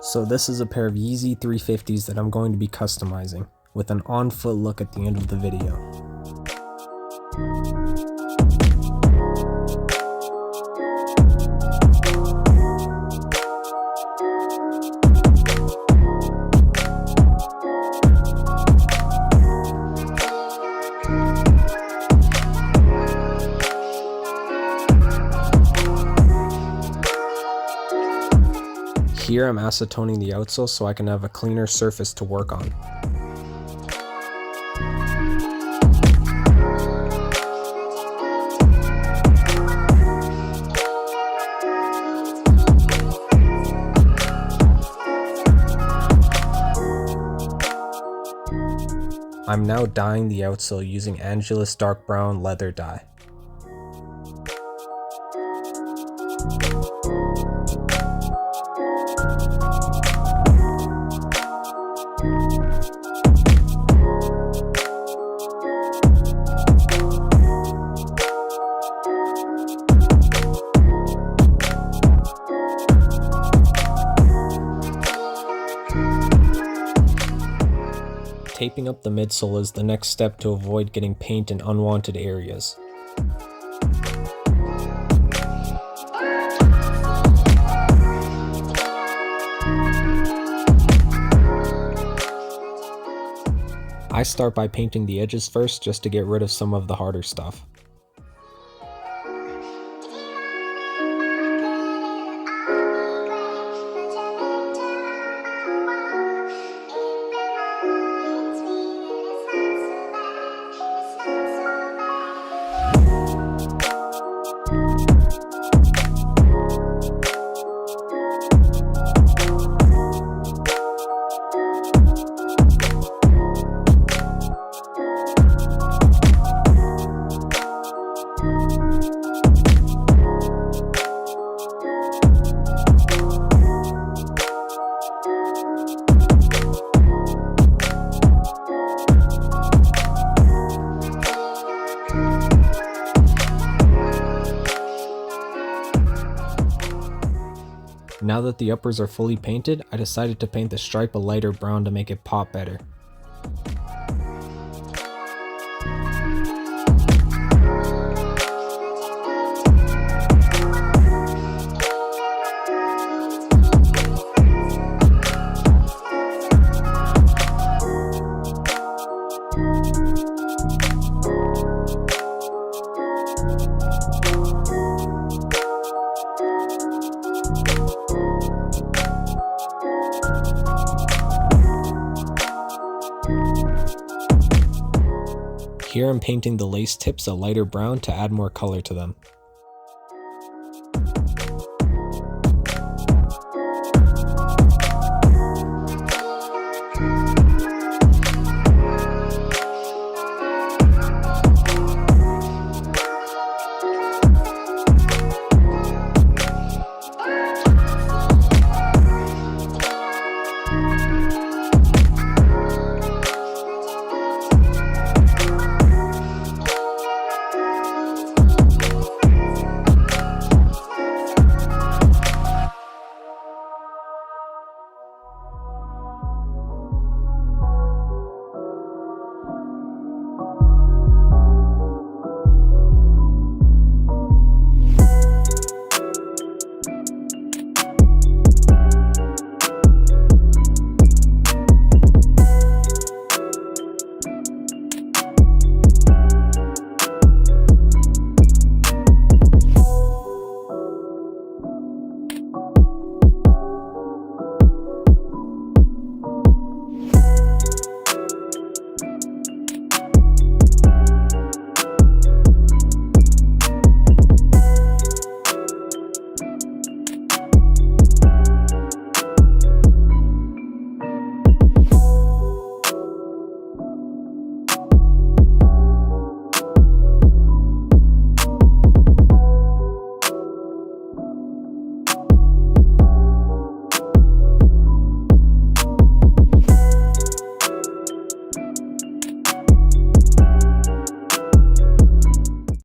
So this is a pair of Yeezy 350s that I'm going to be customizing, with an on-foot look at the end of the video. Here I'm acetoning the outsole so I can have a cleaner surface to work on. I'm now dyeing the outsole using Angelus dark brown leather dye. Taping up the midsole is the next step to avoid getting paint in unwanted areas. I start by painting the edges first just to get rid of some of the harder stuff. Now that the uppers are fully painted, I decided to paint the stripe a lighter brown to make it pop better. Here I'm painting the lace tips a lighter brown to add more color to them.